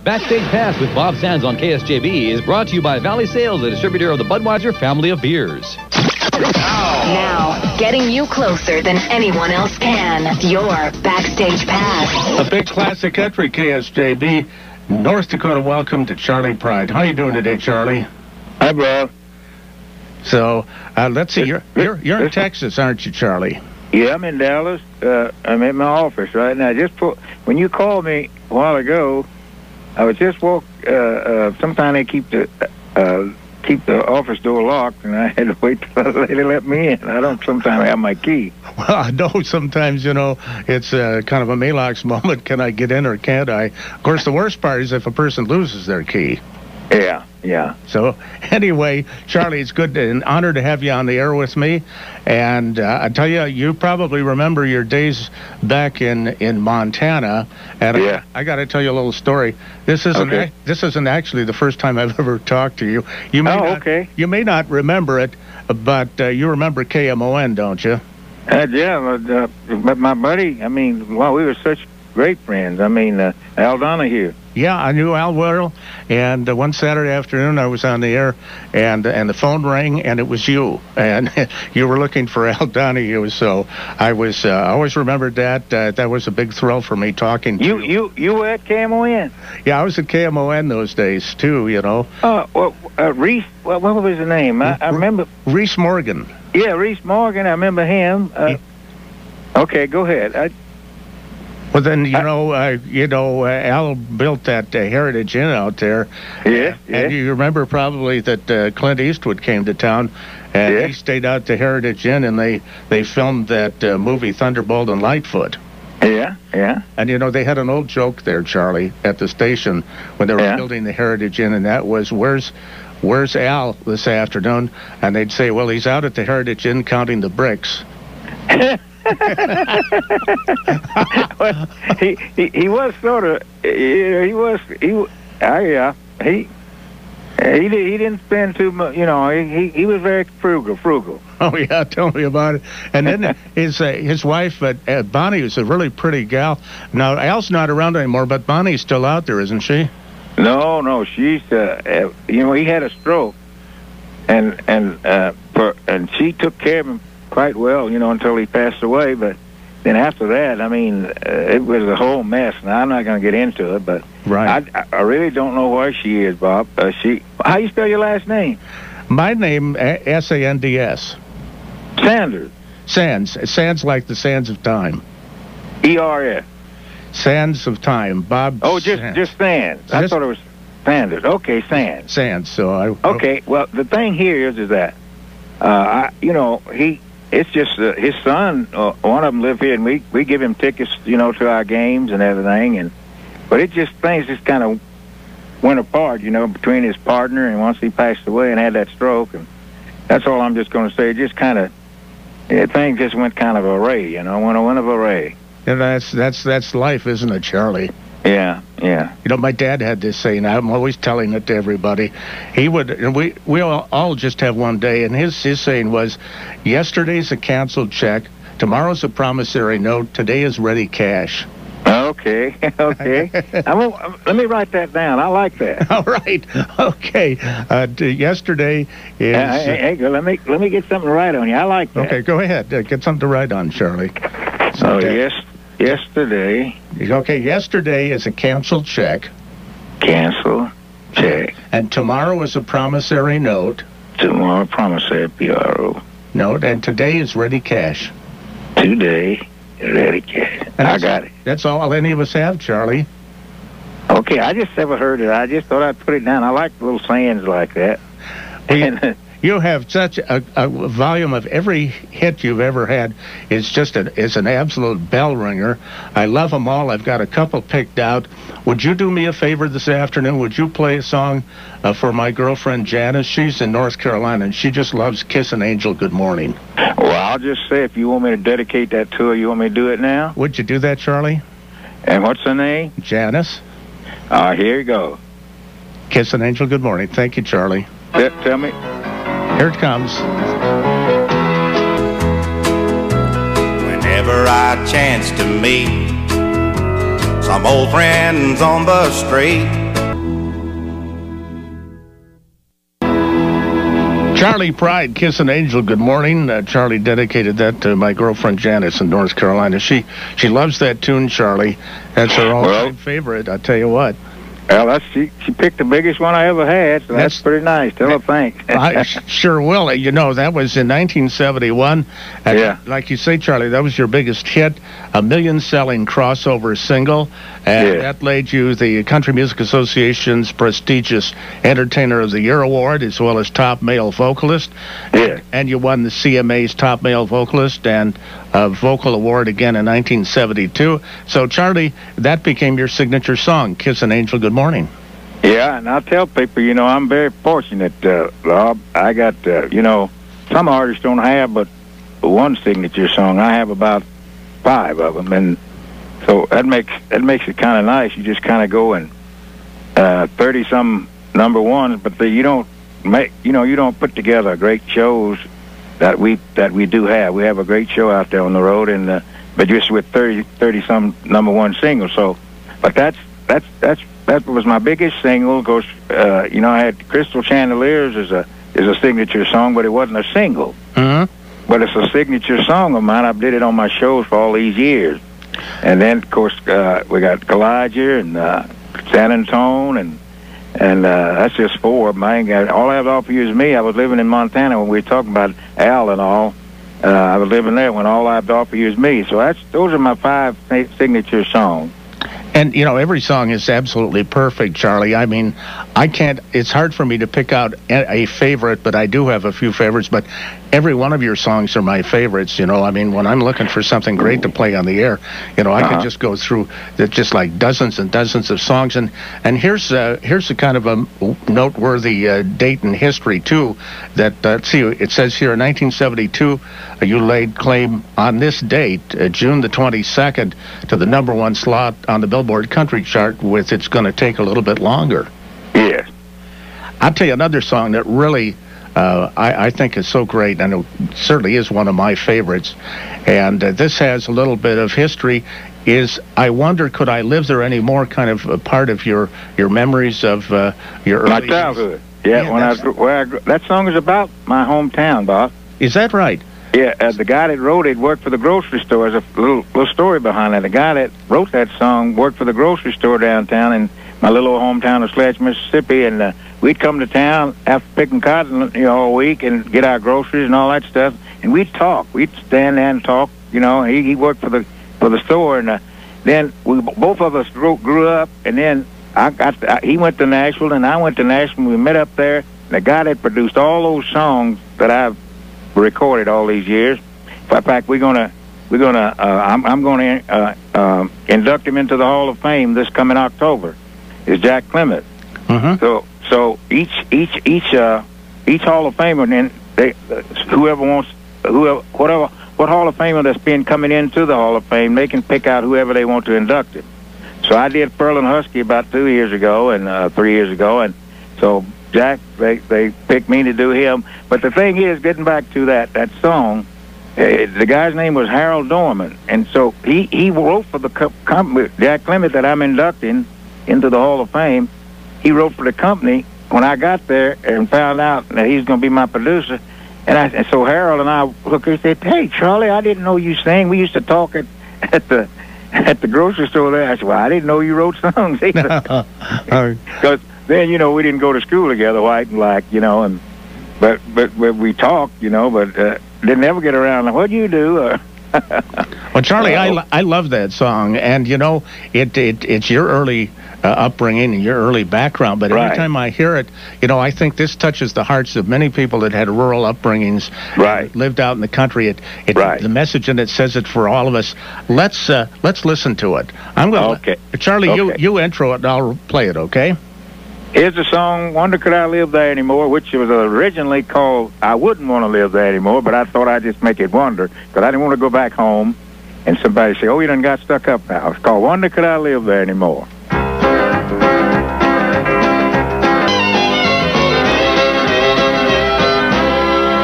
Backstage Pass with Bob Sands on KSJB is brought to you by Valley Sales, a distributor of the Budweiser family of beers. Now, getting you closer than anyone else can. Your Backstage Pass. A big classic country, KSJB. North Dakota, welcome to Charley Pride. How you doing today, Charlie? Hi, Bob. So, let's see. You're in Texas, aren't you, Charlie? Yeah, I'm in Dallas. I'm at my office right now. When you called me a while ago, I was just sometimes they keep the office door locked, and I had to wait till the lady let me in. I don't sometimes have my key. Well, I know sometimes, it's kind of a Maylocks moment. Can I get in or can't I? Of course, the worst part is if a person loses their key. Yeah. So, anyway, Charlie, it's good and an honor to have you on the air with me. And I tell you, you probably remember your days back in Montana. And yeah. I got to tell you a little story. This isn't actually the first time I've ever talked to you. You may not remember it, but you remember KMON, don't you? Yeah, but my buddy, we were such great friends. Al Donahue. Yeah, I knew Al well, and one Saturday afternoon I was on the air, and the phone rang, and it was you, and you were looking for Al Donahue. So I always remembered that. That was a big thrill for me talking to you. You were at KMON? Yeah, I was at KMON those days too. Reese. What was his name? I remember Reese Morgan. Yeah, Reese Morgan. I remember him. Okay, go ahead. Well, then, Al built that Heritage Inn out there. Yeah. And you remember probably that Clint Eastwood came to town, and he stayed out at the Heritage Inn, and they filmed that movie Thunderbolt and Lightfoot. Yeah. And, they had an old joke there, Charlie, at the station when they were building the Heritage Inn, and that was, where's Al this afternoon? And they'd say, well, he's out at the Heritage Inn counting the bricks. Well, he was sort of, he didn't spend too much, he was very frugal. Oh yeah, tell me about it. And then his wife Bonnie was a really pretty gal. Now Al's not around anymore, but Bonnie's still out there, isn't she? No, she's he had a stroke, and she took care of him quite well, until he passed away. But then after that, it was a whole mess. Now, I'm not going to get into it, but right. I really don't know where she is, Bob. How you spell your last name? My name, S-A-N-D-S. Sanders. Sands like the sands of time. E-R-S. Sands of time, Bob. Oh, just Sands. I thought it was Sanders. Okay, Sands. Sands. So okay. Well, the thing here is that it's just his son. One of them live here, and we give him tickets, to our games and everything. But things just kind of went apart, between his partner, and once he passed away and had that stroke, and that's all I'm just going to say. Just kind of things just went kind of array, went of array. And that's life, isn't it, Charlie? Yeah. My dad had this saying. I'm always telling it to everybody. He would, and we all just have one day, and his saying was, yesterday's a canceled check, tomorrow's a promissory note, today is ready cash. Okay. Let me write that down. I like that. All right. Okay. Yesterday is... Hey, let me get something to write on you. I like that. Okay, go ahead. Get something to write on, Charlie. Yesterday. Okay, yesterday is a canceled check. Cancel check. And tomorrow is a promissory note. Tomorrow, promissory, P-R-O. Note, and today is ready cash. Today, ready cash. I got it. That's all any of us have, Charlie. Okay, I just never heard it. I just thought I'd put it down. I like little sayings like that. You have such a volume of every hit you've ever had. It's an absolute bell ringer. I love them all. I've got a couple picked out. Would you do me a favor this afternoon? Would you play a song for my girlfriend Janice? She's in North Carolina, and she just loves Kiss an Angel Good Morning. Well, I'll just say, if you want me to dedicate that to her, you want me to do it now? Would you do that, Charlie? And what's her name? Janice. Here you go. Kiss an Angel Good Morning. Thank you, Charlie. Tell me. Here it comes. Whenever I chance to meet some old friends on the street, Charley Pride, Kiss an Angel, good morning. Charlie dedicated that to my girlfriend Janice in North Carolina. She loves that tune, Charlie. That's her all-time favorite, I'll tell you what. Well, she picked the biggest one I ever had, so that's pretty nice. Tell her thanks. I sure will. You know, that was in 1971. Yeah. Like you say, Charlie, that was your biggest hit, a million-selling crossover single, and that laid you the Country Music Association's prestigious Entertainer of the Year award, as well as Top Male Vocalist. Yeah. And you won the CMA's Top Male Vocalist and Vocal Award again in 1972. So, Charlie, that became your signature song, Kiss an Angel, Good Morning. Yeah, and I tell people, you know, I'm very fortunate, Rob. I got, you know, some artists don't have but one signature song. I have about 5 of them, and so that makes it kind of nice. You just kind of go and 30-some number ones, but you don't put together great shows that we do have. We have a great show out there on the road, and but just with 30-some number one singles. So, but that was my biggest single. Of course, you know, I had Crystal Chandeliers is a signature song, but it wasn't a single. Mm-hmm. But it's a signature song of mine. I did it on my shows for all these years. And then, of course, we got Kalijah and San Antone, and that's just 4 of them. I ain't got all I have to offer you is me. I was living in Montana when we were talking about Al and all. I was living there when all I have to offer you is me. So those are my 5 signature songs. And, you know, every song is absolutely perfect, Charlie. I mean, it's hard for me to pick out a favorite, but I do have a few favorites. But every one of your songs are my favorites, you know. I mean, when I'm looking for something great to play on the air, you know, I could just go through just like dozens and dozens of songs. And here's a kind of a noteworthy date in history, too, that, see, it says here in 1972, you laid claim on this date, June the 22nd, to the number 1 slot on the Billboard Country Chart with It's Gonna Take a Little Bit Longer. Yes. I'll tell you another song that really I think is so great, and it certainly is one of my favorites, and this has a little bit of history, is I Wonder Could I Live There Anymore, kind of a part of your memories of your early my childhood. That song is about my hometown, Bob. Is that right? Yeah, the guy that wrote it worked for the grocery store. There's a little story behind that. The guy that wrote that song worked for the grocery store downtown in my little hometown of Sledge, Mississippi, and we'd come to town after picking cotton, you know, all week and get our groceries and all that stuff, and we'd talk. We'd stand there and talk. You know, he worked for the store, and then both of us grew up, and then he went to Nashville and I went to Nashville. We met up there. And the guy that produced all those songs that I've recorded all these years. In fact, I'm going to induct him into the Hall of Fame this coming October. Is Jack Clement. Mm-hmm. So each Hall of Famer, and what Hall of Famer that's been coming into the Hall of Fame, they can pick out whoever they want to induct him. So I did Pearl and Husky about 2 years ago and 3 years ago, and so Jack, they picked me to do him. But the thing is, getting back to that song, the guy's name was Harold Dorman, and so he wrote for the company, Jack Clement, that I'm inducting into the Hall of Fame. He wrote for the company when I got there and found out that he's going to be my producer. And so Harold and I looked and said, "Hey, Charlie, I didn't know you sang. We used to talk at the grocery store there." I said, "Well, I didn't know you wrote songs either." Because then, you know, we didn't go to school together, white and black, you know, and but we talked, you know, but didn't ever get around. What do you do? Well, Charlie, I love that song, and you know, it's your early upbringing and your early background, but every time I hear it, you know, I think this touches the hearts of many people that had rural upbringings, lived out in the country. The message in it says it for all of us. Let's listen to it. I'm going to Charlie, you intro it and I'll play it, okay? Here's the song, Wonder Could I Live There Anymore, which was originally called I Wouldn't Want to Live There Anymore, but I thought I'd just make it Wonder, because I didn't want to go back home and somebody say, "Oh, you done got stuck up now." It's called Wonder Could I Live There Anymore.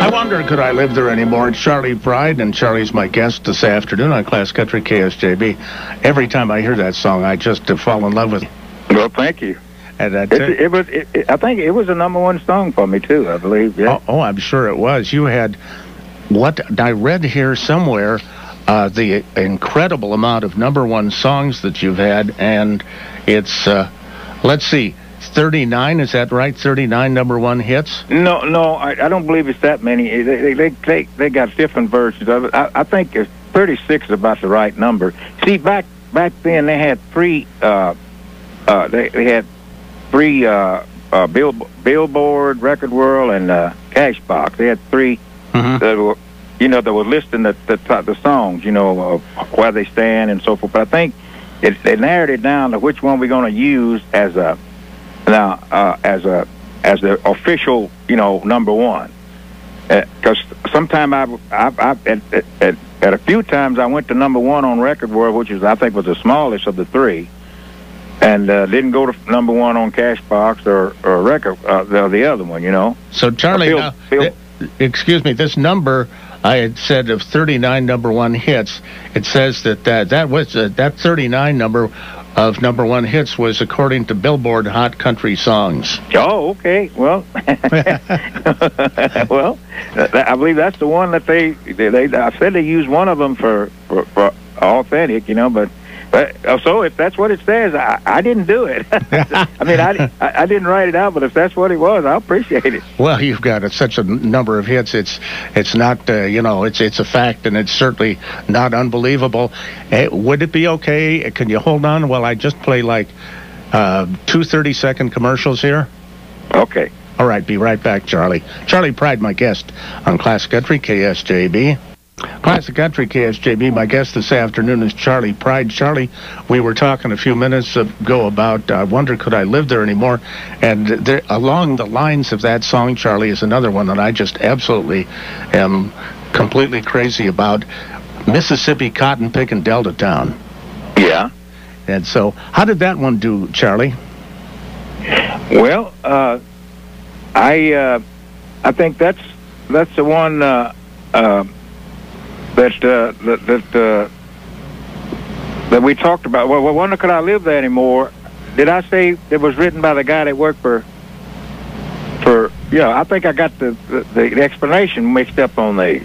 I wonder, could I live there anymore? It's Charley Pride, and Charlie's my guest this afternoon on Class Country KSJB. Every time I hear that song, I just fall in love with it. Well, thank you. And I think it was a #1 song for me too, I believe. Yeah. Oh, I'm sure it was. You had what I read here somewhere, the incredible amount of #1 songs that you've had, and it's let's see, 39. Is that right? 39 #1 hits. No, I don't believe it's that many. They got different versions of it. I think 36 is about the right number. See, back then they had three. They had three Billboard, Record World, and Cashbox. They had three that were, that were listing the songs, of where they stand and so forth. But I think they narrowed it down to which one we're going to use as the official, #1. Because sometime at a few times I went to #1 on Record World, which I think was the smallest of the three. And didn't go to #1 on Cashbox or Record, the other one, So, Charlie, excuse me, this number I had said of 39 #1 hits, it says that 39 number of #1 hits was according to Billboard Hot Country Songs. Oh, okay. Well, well, I believe that's the one that they I said they used one of them for authentic, But so if that's what it says, I didn't do it. I mean, I didn't write it out, but if that's what it was, I appreciate it. Well, you've got such a number of hits. It's not it's a fact, and it's certainly not unbelievable. Would it be okay? Can you hold on while I just play like 2 30-second commercials here? Okay. All right. Be right back, Charlie. Charley Pride, my guest on Classic Country KSJB. Classic Country KSJB. My guest this afternoon is Charley Pride. Charlie, we were talking a few minutes ago about I Wonder Could I Live There Anymore, and along the lines of that song, Charlie, is another one that I just absolutely am completely crazy about, Mississippi Cotton Pickin' Delta Town. Yeah. And so, how did that one do, Charlie? Well, I think that's the one that we talked about. Well, Wonder Could I Live There Anymore? Did I say it was written by the guy that worked for? I think I got the explanation mixed up on these.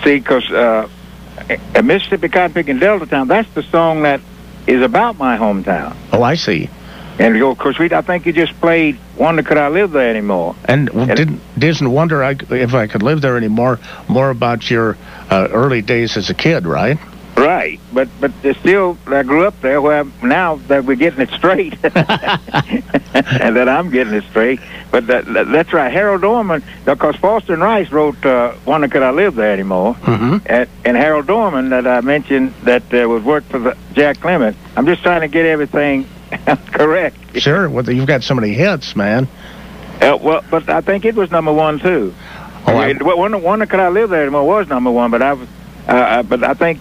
See, because Mississippi Cotton Pickin' Delta Town, that's the song that is about my hometown. Oh, I see. And of course, I think you just played "Wonder Could I Live There Anymore." And didn't Wonder If I Could Live There Anymore more about your early days as a kid, right? Right, but still, I grew up there. Where now that we're getting it straight, and that I'm getting it straight. But that's right, Harold Dorman, because Foster and Rice wrote "Wonder Could I Live There Anymore," and Harold Dorman that I mentioned that was worked for Jack Clement. I'm just trying to get everything correct. Sure. Well, you've got so many hits, man. Well, but I think it was #1 too. Wonder Could I Live There Anymore was #1, but I think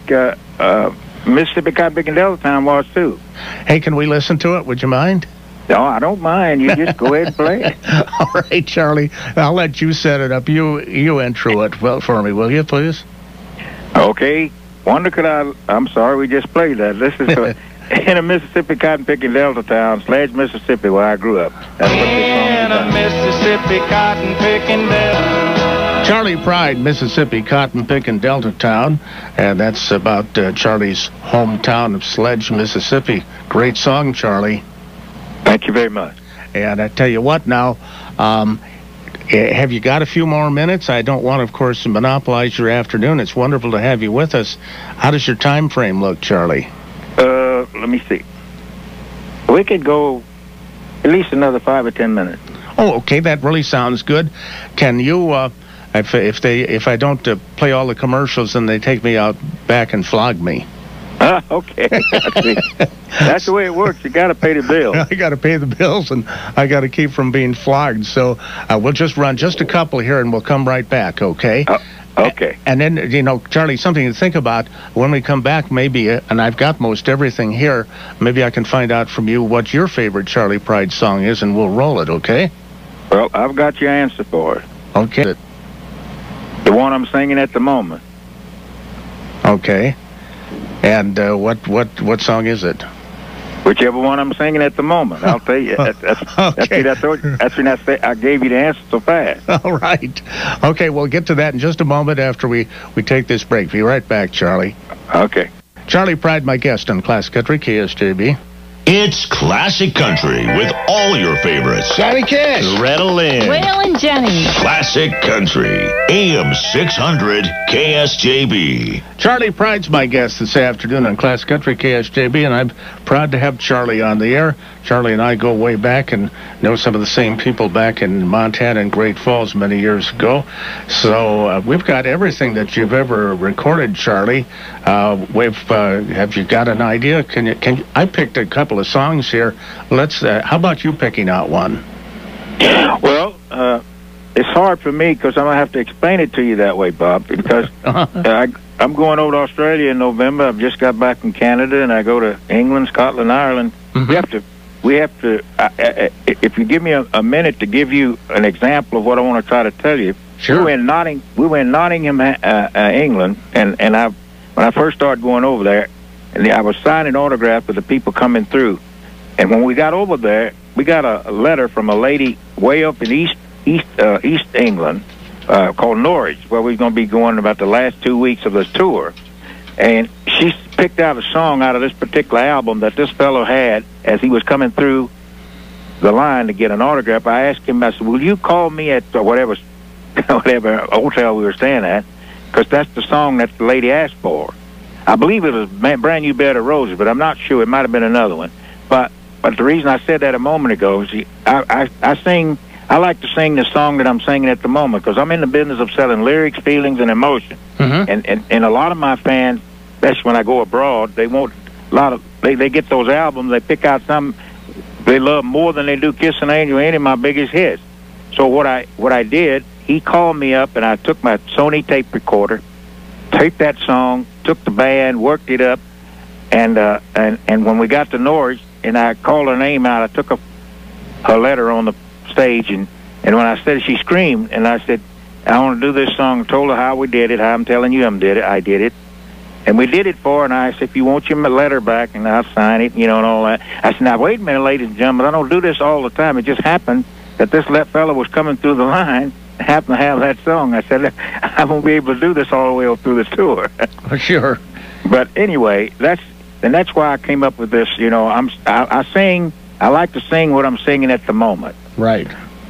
Mississippi Cotton Pickin' Delta Town was too. Hey, can we listen to it? Would you mind? No, I don't mind. You just go ahead and play it. All right, Charlie. I'll let you set it up. You intro it for me, will you, please? Okay. Wonder Could I... I'm sorry, we just played that. This is... in a Mississippi Cotton Pickin' Delta Town, Sledge, Mississippi, where I grew up. That's what this song is about. In a Mississippi Cotton Pickin' Delta. Charley Pride, Mississippi Cotton Pickin' Delta Town, and that's about Charlie's hometown of Sledge, Mississippi. Great song, Charlie. Thank you very much. And I tell you what now, have you got a few more minutes? I don't want, of course, to monopolize your afternoon. It's wonderful to have you with us. How does your time frame look, Charlie? Let me see. We could go at least another 5 or 10 minutes. Oh, okay. That really sounds good. Can you, if I don't play all the commercials, then they take me out back and flog me? Okay. That's the way it works. You got to pay the bills. I got to pay the bills, and I got to keep from being flogged. So we'll just run just a couple here, and we'll come right back. Okay. Okay. And then, Charlie, something to think about when we come back, maybe, and I've got most everything here, maybe I can find out from you what your favorite Charley Pride song is, and we'll roll it, okay? Well, I've got your answer for it. Okay. The one I'm singing at the moment. Okay. And what song is it? Whichever one I'm singing at the moment, I'll tell you. Okay. That's when I gave you the answer so fast. All right. Okay, we'll get to that in just a moment after we take this break. Be right back, Charlie. Okay. Charley Pride, my guest on Classic Country, KSJB. It's Classic Country with all your favorites. Johnny Cash. Loretta Lynn. Wayle and Jenny. Classic Country, AM 600 KSJB. Charley Pride's my guest this afternoon on Classic Country, KSJB, and I'm proud to have Charlie on the air. Charlie and I go way back and know some of the same people back in Montana and Great Falls many years ago. So we've got everything that you've ever recorded, Charlie. Have you got an idea? I picked a couple of songs here. How about you picking out one? Well, it's hard for me because I'm going to have to explain it to you that way, Bob, because I'm going over to Australia in November. I've just got back from Canada, and I go to England, Scotland, Ireland. Mm-hmm. We have to. If you give me a minute to give you an example of what I want to try to tell you. Sure. We were in Nottingham, England, and when I first started going over there, and I was signing autographs for the people coming through. And when we got over there, we got a letter from a lady way up in East England called Norwich, where we're going to be going about the last 2 weeks of this tour. And she picked out a song out of this particular album that this fellow had as he was coming through the line to get an autograph. I asked him, I said, will you call me at whatever hotel we were staying at? Because that's the song that the lady asked for. I believe it was Brand New Bed of Roses, but I'm not sure. It might have been another one. But the reason I said that a moment ago is I like to sing the song that I'm singing at the moment because I'm in the business of selling lyrics, feelings, and emotion. Mm-hmm. And a lot of my fans, especially when I go abroad, they get those albums, they pick out some they love more than they do Kiss an Angel, any of my biggest hits. So what I did, he called me up, and I took my Sony tape recorder, taped that song, took the band, worked it up, and when we got to Norwich, and I called her name out, I took her letter on the stage, and when I said, she screamed, and I said, I want to do this song. Told her how we did it, how I'm telling you I did it. And we did it for her, and I said, if you want your letter back, and I'll sign it, and all that. I said, now, wait a minute, ladies and gentlemen, I don't do this all the time. It just happened that this fellow was coming through the line, happened to have that song. I said, I won't be able to do this all the way up through the tour. Sure. But anyway, that's why I came up with this. I like to sing what I'm singing at the moment. Right.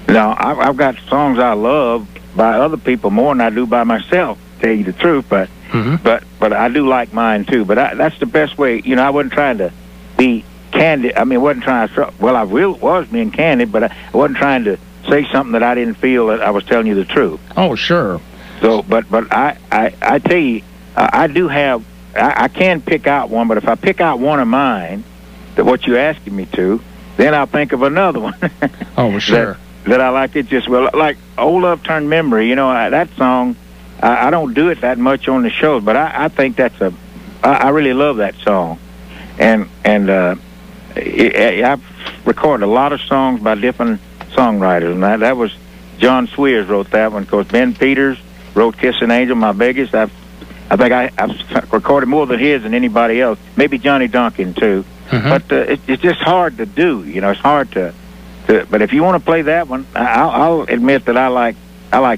Now, I've got songs I love by other people more than I do by myself, to tell you the truth, but I do like mine too. But that's the best way. I wasn't trying to be candid. I mean, I wasn't trying to. Well, I was being candid, but I wasn't trying to say something that I didn't feel that I was telling you the truth. Oh, sure. So, but I tell you, I do have. I can pick out one, but if I pick out one of mine, that what you're asking me to, then I'll think of another one. Oh, sure. That I like it just well, like Old Love Turned Memory. That song. I don't do it that much on the shows, but I think I really love that song, and I've recorded a lot of songs by different songwriters, and that was John Swears wrote that one. Of course, Ben Peters wrote "Kiss an Angel," my biggest. I think I've recorded more than his than anybody else. Maybe Johnny Duncan too, but it's just hard to do. It's hard to. But if you want to play that one, I'll admit that I like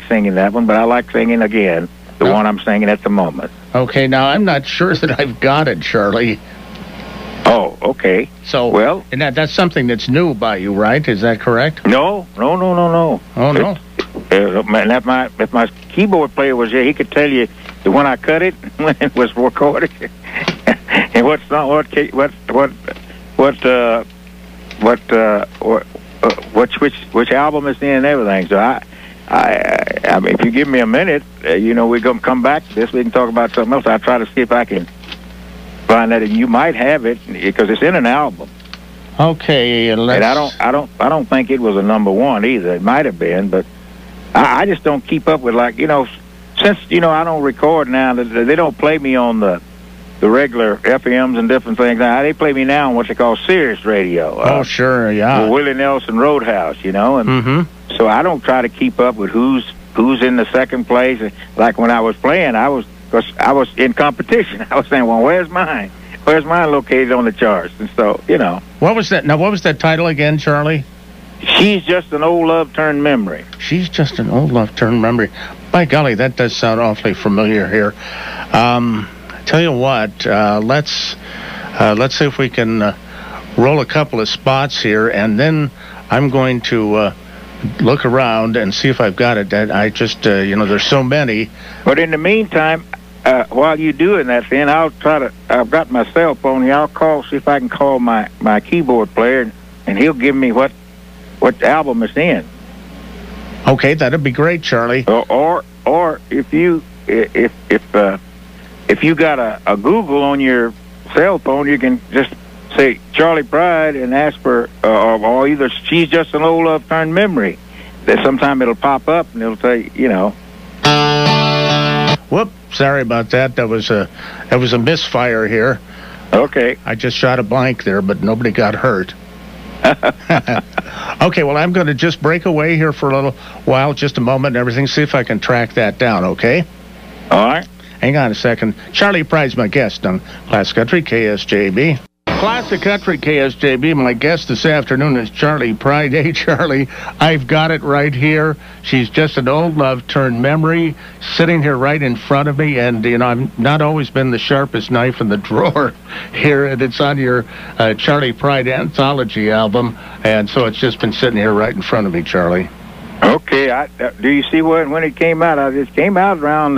singing that one, but I like singing again the one I'm singing at the moment. Okay, now I'm not sure that I've got it, Charlie. Oh, okay. So, well, and that's something that's new by you, right? Is that correct? No. Oh, no. If my keyboard player was here, he could tell you that when I cut it, when it was recorded, and which album it's in and everything. So I mean, if you give me a minute, we're going to come back to this. We can talk about something else. I'll try to see if I can find that. And you might have it because it's in an album. Okay, and I don't think it was a number one either. It might have been, but I just don't keep up with since I don't record now. They don't play me on the regular FMs and different things. They play me now on what they call Sirius Radio. Oh, sure, yeah. Willie Nelson Roadhouse, and so I don't try to keep up with who's in the second place. Like when I was playing, I was in competition. I was saying, well, where's mine? where's mine located on the charts? And so, you know. What was that? Now, what was that title again, Charlie? She's Just an Old Love Turned Memory. She's Just an Old Love Turned Memory. By golly, that does sound awfully familiar here. Tell you what, let's see if we can roll a couple of spots here, and then I'm going to look around and see if I've got it. I just, there's so many. But in the meantime, while you're doing that, then I've got my cell phone here. I'll see if I can call my keyboard player, and he'll give me what album it's in. Okay, that'd be great, Charlie. Or if you got a Google on your cell phone, you can just say Charley Pride and ask for or either She's Just an Old Love Turned Memory. That sometime it'll pop up and it'll say, Whoop! Sorry about that. That was a misfire here. Okay. I just shot a blank there, but nobody got hurt. Okay, well, I'm going to just break away here for a little while, just a moment and everything, see if I can track that down, okay? All right. Hang on a second. Charley Pride's my guest on Classic Country, KSJB. Classic Country, KSJB. My guest this afternoon is Charley Pride. Hey, Charlie, I've got it right here. She's Just an Old Love Turned Memory, sitting here right in front of me. And, I've not always been the sharpest knife in the drawer here. And it's on your Charley Pride anthology album. And so it's just been sitting here right in front of me, Charlie. Okay. Do you see when it came out? It came out around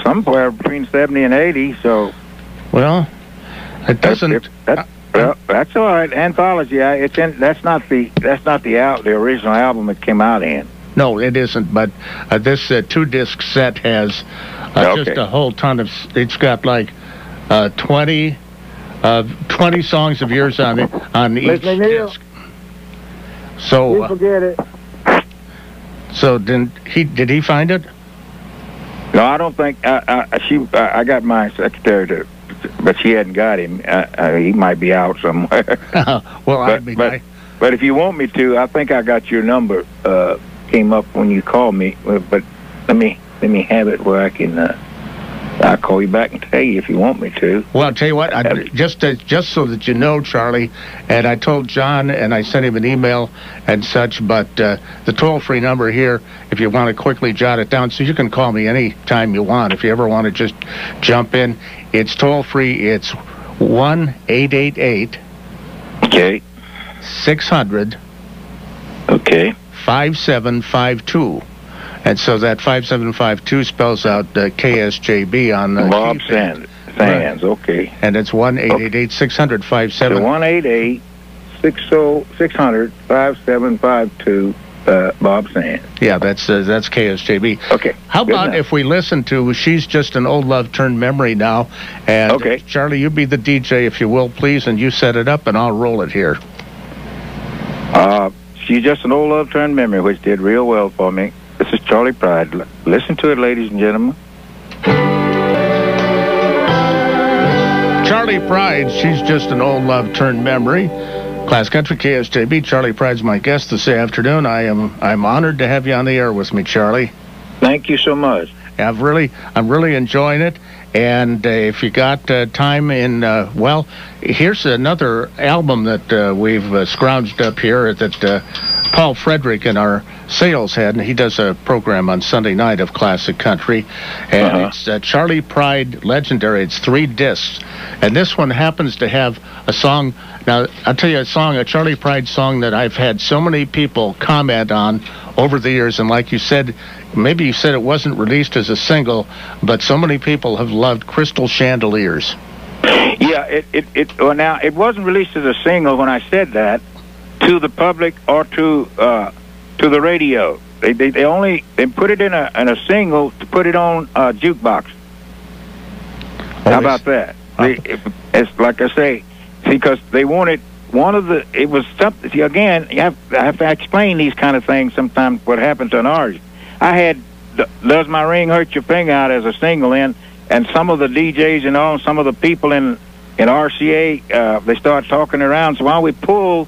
somewhere between 70 and 80, so... Well... It doesn't. That's all right. Anthology. That's not the original album it came out in. No, it isn't. But this 2-disc set has just a whole ton of. It's got like 20 songs of yours on each disc. So you forget it. So did he find it? No, I don't think. I got my secretary to. But she hadn't got him. He might be out somewhere. Well, but if you want me to, I think I got your number. Came up when you called me. But let me have it where I can. I'll call you back and tell you if you want me to. Well, I'll tell you what. Just so that you know, Charlie, and I told John and I sent him an email and such. But the toll-free number here, if you want to quickly jot it down, so you can call me any time you want. If you ever want to just jump in. It's toll-free. It's 1-888. Okay. 600. Okay. 5752. And so that 5752 spells out KSJB on the Bob Sands. Right. Okay. And it's 1-888-600-5752. 1-888-600-5752. Bob Sands. Yeah, that's KSJB. Okay. How about if we listen to She's Just an Old Love Turned Memory now? And okay. Charlie, you be the DJ, if you will, please, and you set it up, and I'll roll it here. She's Just an Old Love Turned Memory, which did real well for me. This is Charley Pride. Listen to it, ladies and gentlemen. Charley Pride, She's Just an Old Love Turned Memory. Class Country, KSJB. Charley Pride's my guest this afternoon. I'm honored to have you on the air with me, Charlie. Thank you so much. I'm really enjoying it. And if you got time in, here's another album that we've scrounged up here that Paul Frederick in our sales head, and he does a program on Sunday night of Classic Country, and it's Charley Pride Legendary. It's 3 discs, and this one happens to have a song. Now, I'll tell you a Charley Pride song that I've had so many people comment on over the years, and like you said, maybe you said it wasn't released as a single, but so many people have loved Crystal Chandeliers. Yeah, now, it wasn't released as a single when I said that to the public or to the radio. They put it in a single to put it on a jukebox. How about that? It's like I say, because they wanted it was something. See, again, I have to explain these kind of things sometimes. What happened to an artist? I had "Does My Ring Hurt Your Finger" out as a single and some of the DJs and all, some of the people in RCA, they start talking around. So why we'll pull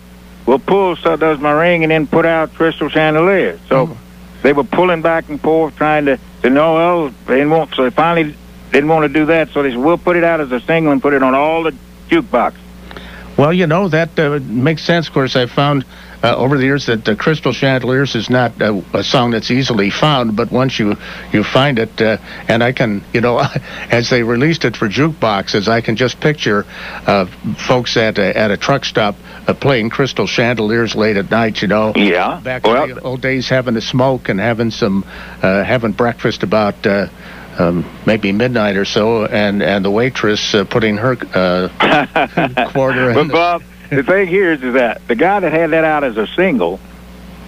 "So Does My Ring" and then put out "Crystal Chandelier." So they were pulling back and forth, trying to no, they won't. So they finally didn't want to do that, so they said, we'll put it out as a single and put it on all the jukebox. Well, that makes sense. Of course, I found over the years that Crystal Chandeliers is not a song that's easily found, but once you find it, and I can, as they released it for jukeboxes, I can just picture folks at a truck stop playing Crystal Chandeliers late at night, Yeah. Back in the old days, having a smoke and having having breakfast about maybe midnight or so, and the waitress putting her quarter in. But Bob, the thing here is that the guy that had that out as a single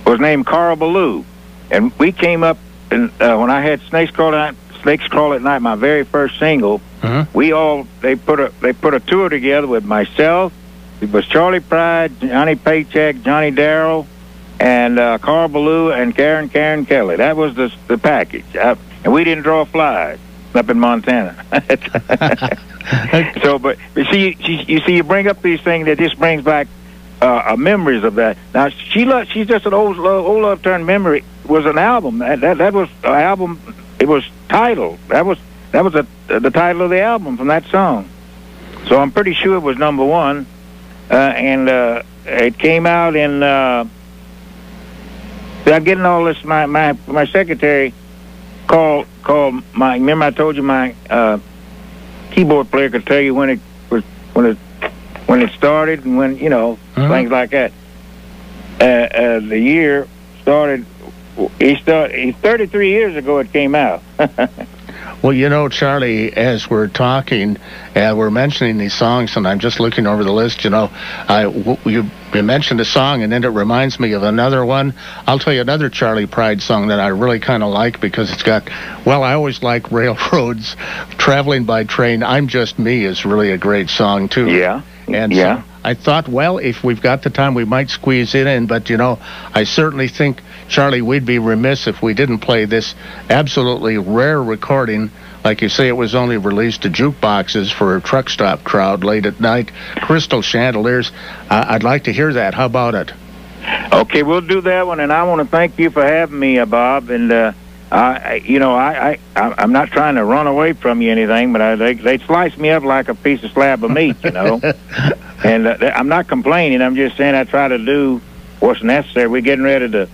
was named Carl Ballou, and we came up and when I had Snakes Crawl at Night, my very first single. They put a tour together with myself. It was Charley Pride, Johnny Paycheck, Johnny Darrell, and Carl Ballou and Karen Kelly. That was the package. And we didn't draw flies up in Montana. So, but you bring up these things that just brings back memories of that. Now, she's just an old love turned memory. Was an album that was an album. It was titled. That was the title of the album from that song. So I'm pretty sure it was number one, and it came out in. I'm getting all this. My secretary called my. Remember I told you my keyboard player could tell you when it started and when things like that. The year started. He 33 years ago it came out. Well, Charlie, as we're talking, we're mentioning these songs, and I'm just looking over the list. You mentioned a song, and then it reminds me of another one. I'll tell you another Charley Pride song that I really kind of like because it's got, I always like railroads, traveling by train. I'm Just Me is really a great song, too. Yeah. And so I thought, if we've got the time, we might squeeze it in. But, I certainly think, Charlie, we'd be remiss if we didn't play this absolutely rare recording. Like you say, it was only released to jukeboxes for a truck stop crowd late at night. Crystal Chandeliers. I'd like to hear that. How about it? Okay, we'll do that one. And I want to thank you for having me, Bob. And, I'm not trying to run away from you or anything, but they slice me up like a piece of slab of meat, And I'm not complaining. I'm just saying I try to do what's necessary. We're getting ready to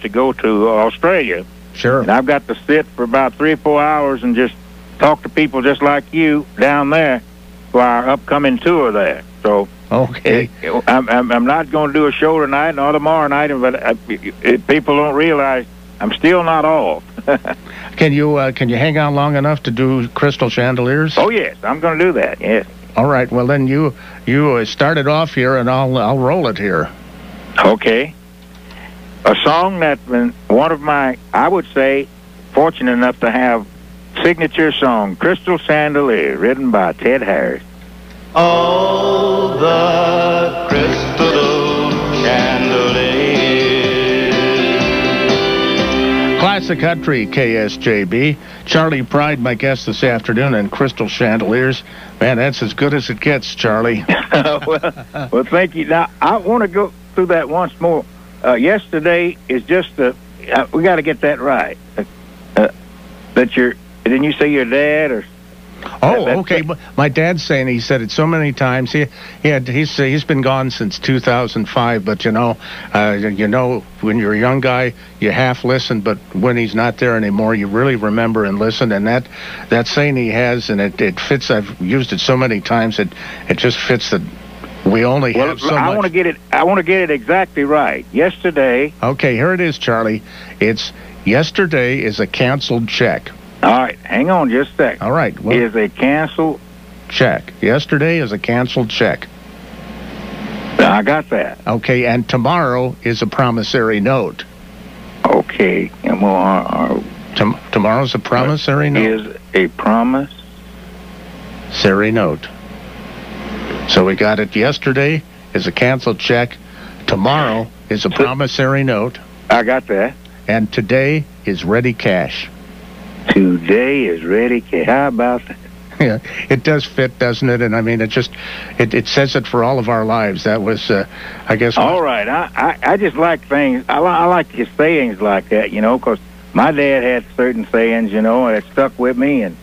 go to Australia. Sure. And I've got to sit for about 3 or 4 hours and just talk to people just like you down there for our upcoming tour there. So okay, I'm not going to do a show tonight nor tomorrow night, but people don't realize I'm still not off. Can you hang on long enough to do Crystal Chandeliers? Oh yes, I'm going to do that. Yes. All right. Well, then you start it off here, and I'll roll it here. Okay. A song that's been one of my, I would say, fortunate enough to have signature song, Crystal Chandelier, written by Ted Harris. Oh, the crystal chandelier. Classic Country, KSJB. Charley Pride, my guest this afternoon, and Crystal Chandeliers. Man, that's as good as it gets, Charlie. well, thank you. Now, I want to go through that once more. Yesterday is just we got to get that right. Didn't you say your dad or? Oh, okay. My dad's saying he said it so many times. He's been gone since 2005. But when you're a young guy, you half listen. But when he's not there anymore, you really remember and listen. And that saying he has, and it fits. I've used it so many times. It just fits that. We only have so much. I want to get it exactly right. Yesterday. Okay, here it is, Charlie. It's yesterday is a canceled check. All right, hang on just a sec. All right. Well, is a canceled check. Yesterday is a canceled check. I got that. Okay, and tomorrow is a promissory note. Okay, and tomorrow's a promissory note. Is a promissory note. So we got it. Yesterday is a canceled check. Tomorrow is a promissory note. I got that. And today is ready cash. Today is ready cash. How about that? Yeah, it does fit, doesn't it? And I mean, it says it for all of our lives. That was, I guess. All right. I just like things. I like his sayings like that, because my dad had certain sayings, that stuck with me, and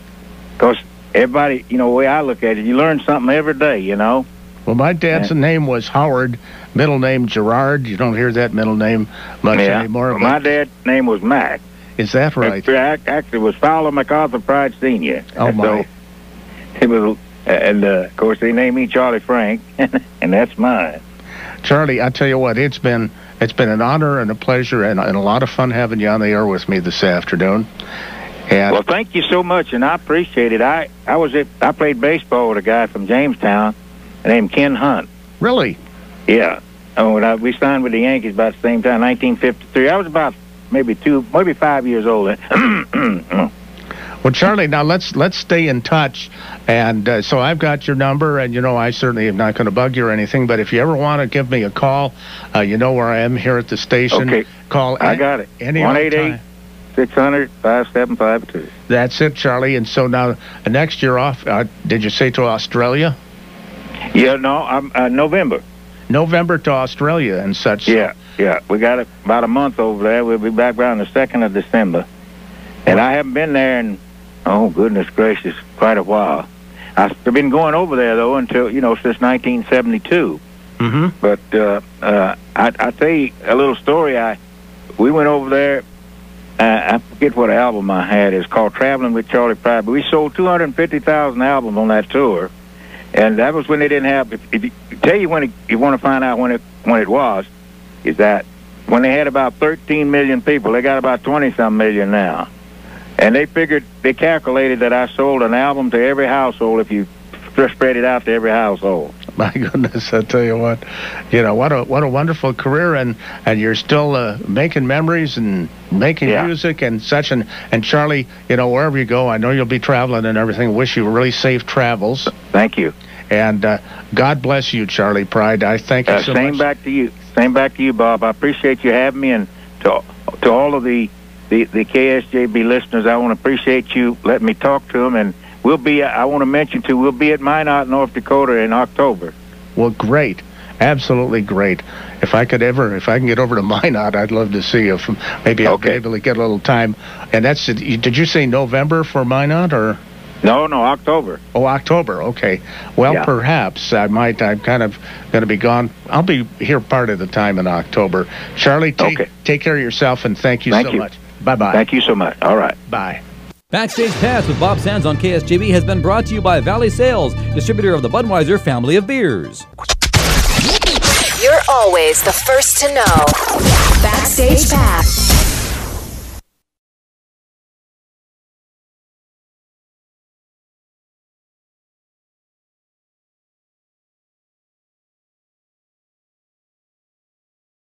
of course, everybody, the way I look at it, you learn something every day, Well, my dad's name was Howard, middle name Gerard. You don't hear that middle name much anymore. Well, my dad's name was Mac. Is that right? Actually, it was Fowler MacArthur Pride Sr. Oh, my. So, it was, and of course, they named me Charlie Frank, and that's mine. Charlie, I tell you what, it's been an honor and a pleasure and a lot of fun having you on the air with me this afternoon. And well, thank you so much, and I appreciate it. I played baseball with a guy from Jamestown named Ken Hunt. Really? Yeah. Oh, we signed with the Yankees about the same time, 1953. I was about maybe 5 years old. Well, Charlie, now let's stay in touch. And so I've got your number, and I certainly am not going to bug you or anything. But if you ever want to give me a call, you know where I am here at the station. Okay. Call. I got it. 1-888-600-5752. That's it, Charlie. And so now, next year off, did you say to Australia? Yeah, no, I'm November. November to Australia and such. Yeah. We got about a month over there. We'll be back around the 2nd of December. And I haven't been there in, oh, goodness gracious, quite a while. I've been going over there, though, until, since 1972. Mm-hmm. But I tell you a little story. We went over there. I forget what album I had. It's called Traveling with Charley Pride. But we sold 250,000 albums on that tour. And that was when they didn't have. Tell you when you want to find out when it was, is that when they had about 13 million people, they got about 20-some million now. And they calculated that I sold an album to every household if you spread it out to every household. My goodness, I tell you what, what a wonderful career, and you're still making memories and making music and such. And Charlie, wherever you go, I know you'll be traveling and everything. Wish you really safe travels. Thank you. And God bless you, Charley Pride. I thank you so much. Same back to you. Same back to you, Bob. I appreciate you having me, and to all of the KSJB listeners, I want to appreciate you letting me talk to them. And I want to mention, too, we'll be at Minot, North Dakota in October. Well, great. Absolutely great. If I can get over to Minot, I'd love to see you. Maybe I'll be able to get a little time. And did you say November for Minot, or? No, October. Oh, October, okay. Well, perhaps I'm kind of going to be gone. I'll be here part of the time in October. Charlie, take care of yourself, and thank you so much. Bye-bye. Thank you so much. All right. Bye. Backstage Pass with Bob Sands on KSJB has been brought to you by Valley Sales, distributor of the Budweiser family of beers. You're always the first to know. Backstage Pass.